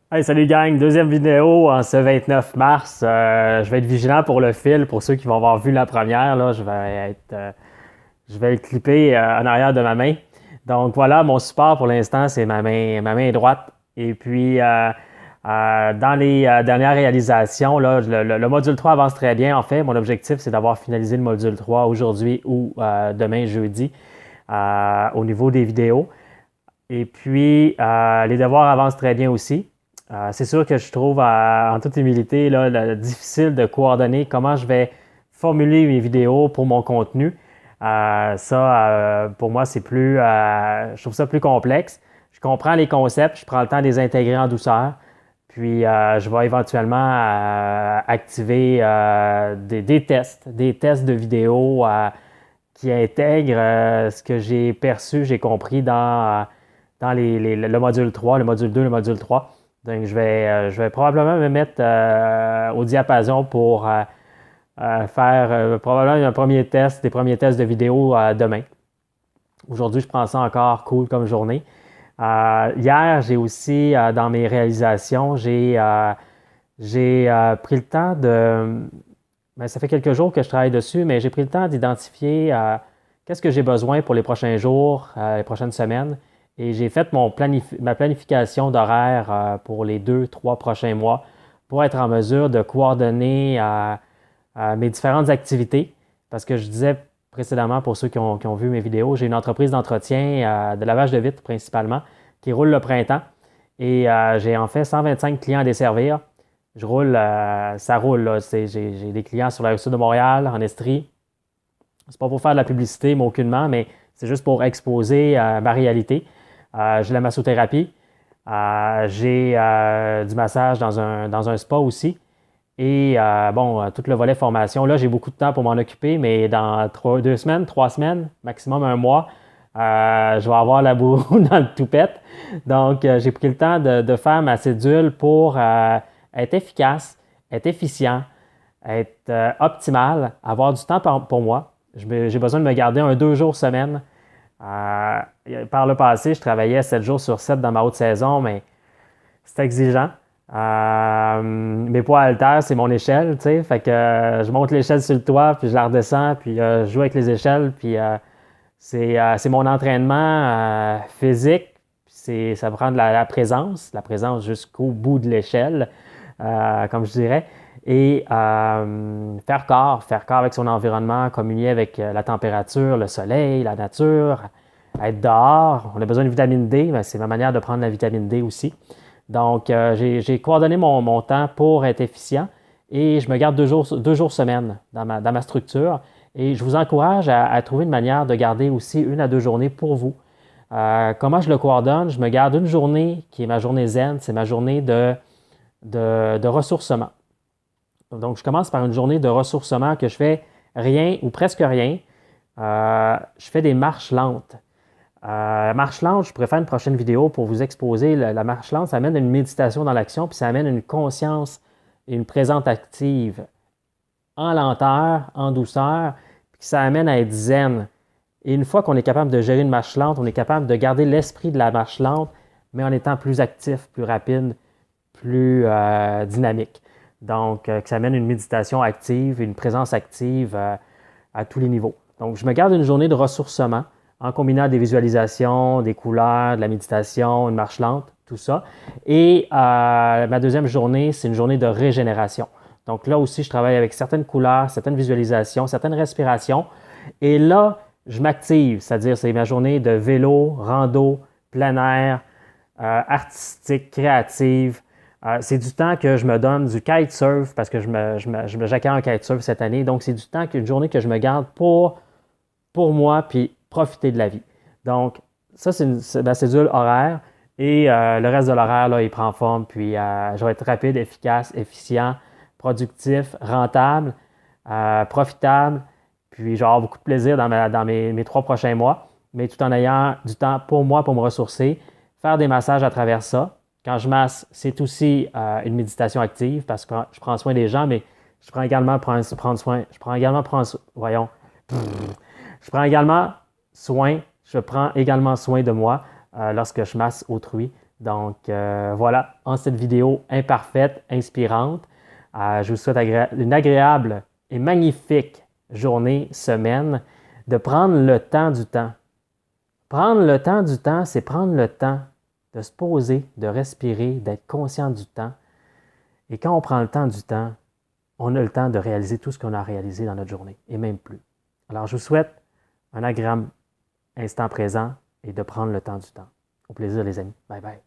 Hey, salut gang, deuxième vidéo en ce 29 mars. Je vais être vigilant pour le fil. Pour ceux qui vont avoir vu la première, là, je vais être clippé en arrière de ma main. Donc voilà, mon support pour l'instant, c'est ma main droite. Et puis, dans les dernières réalisations, là, le module 3 avance très bien. En fait, mon objectif, c'est d'avoir finalisé le module 3 aujourd'hui ou demain, jeudi, au niveau des vidéos. Et puis, les devoirs avancent très bien aussi. C'est sûr que je trouve, en toute humilité, là, difficile de coordonner comment je vais formuler mes vidéos pour mon contenu. Pour moi, je trouve ça plus complexe. Je comprends les concepts, je prends le temps de les intégrer en douceur. Puis, je vais éventuellement activer des tests de vidéos qui intègrent ce que j'ai perçu, j'ai compris dans le module 3, le module 2, le module 3. Donc, je vais probablement me mettre au diapason pour faire probablement des premiers tests de vidéo demain. Aujourd'hui, je prends ça encore cool comme journée. Hier, j'ai aussi, dans mes réalisations, j'ai pris le temps de... Ben, ça fait quelques jours que je travaille dessus, mais j'ai pris le temps d'identifier qu'est-ce que j'ai besoin pour les prochains jours, les prochaines semaines. Et j'ai fait ma planification d'horaire pour les 2, 3 prochains mois pour être en mesure de coordonner mes différentes activités. Parce que je disais précédemment, pour ceux qui ont vu mes vidéos, j'ai une entreprise d'entretien de lavage de vitres principalement qui roule le printemps. Et j'ai en fait 125 clients à desservir. Ça roule. Là. J'ai des clients sur la rue sud de Montréal, en Estrie. C'est pas pour faire de la publicité, mais aucunement, mais c'est juste pour exposer ma réalité. J'ai la massothérapie. J'ai du massage dans un spa aussi. Et tout le volet formation. Là, j'ai beaucoup de temps pour m'en occuper, mais dans 2 semaines, 3 semaines, maximum un mois, je vais avoir la boue dans le toupette. Donc, j'ai pris le temps de faire ma cédule pour être efficace, être efficient, être optimal, avoir du temps pour moi. J'ai besoin de me garder 2 jours semaine. Par le passé, je travaillais 7 jours sur 7 dans ma haute saison, mais c'est exigeant. Mes poids haltères, c'est mon échelle, tu sais. Fait que je monte l'échelle sur le toit, puis je la redescends, puis je joue avec les échelles, puis c'est mon entraînement physique. Ça prend de la présence jusqu'au bout de l'échelle, comme je dirais. Et faire corps avec son environnement, communier avec la température, le soleil, la nature, être dehors. On a besoin de vitamine D, mais c'est ma manière de prendre la vitamine D aussi. Donc, j'ai coordonné mon temps pour être efficient et je me garde 2 jours semaine dans ma structure. Et je vous encourage à trouver une manière de garder aussi 1 à 2 journées pour vous. Comment je le coordonne? Je me garde une journée qui est ma journée zen, c'est ma journée de ressourcement. Donc, je commence par une journée de ressourcement que je fais rien ou presque rien. Je fais des marches lentes. Marche lente, je pourrais faire une prochaine vidéo pour vous exposer. La marche lente, ça amène une méditation dans l'action, puis ça amène une conscience et une présence active en lenteur, en douceur, puis ça amène à être zen. Et une fois qu'on est capable de gérer une marche lente, on est capable de garder l'esprit de la marche lente, mais en étant plus actif, plus rapide, plus dynamique. Donc, que ça amène une méditation active, une présence active à tous les niveaux. Donc, je me garde une journée de ressourcement en combinant des visualisations, des couleurs, de la méditation, une marche lente, tout ça. Et ma deuxième journée, c'est une journée de régénération. Donc là aussi, je travaille avec certaines couleurs, certaines visualisations, certaines respirations. Et là, je m'active, c'est-à-dire c'est ma journée de vélo, rando, plein air, artistique, créative. C'est du temps que je me donne du kitesurf parce que j'accueille un kitesurf cette année. Donc, c'est du temps, une journée que je me garde pour moi, puis profiter de la vie. Donc, ça, c'est ma cédule horaire. Et le reste de l'horaire, là, il prend forme. Puis, je vais être rapide, efficace, efficient, productif, rentable, profitable. Puis, je vais avoir beaucoup de plaisir dans mes 3 prochains mois, mais tout en ayant du temps pour moi, pour me ressourcer, faire des massages à travers ça. Quand je masse, c'est aussi une méditation active parce que je prends soin des gens, mais je prends également je prends également soin de moi lorsque je masse autrui. Donc voilà, en cette vidéo imparfaite, inspirante, je vous souhaite une agréable et magnifique journée, semaine, de prendre le temps du temps. Prendre le temps du temps, c'est prendre le temps de se poser, de respirer, d'être conscient du temps. Et quand on prend le temps du temps, on a le temps de réaliser tout ce qu'on a réalisé dans notre journée, et même plus. Alors, je vous souhaite un agréable instant présent et de prendre le temps du temps. Au plaisir, les amis. Bye bye.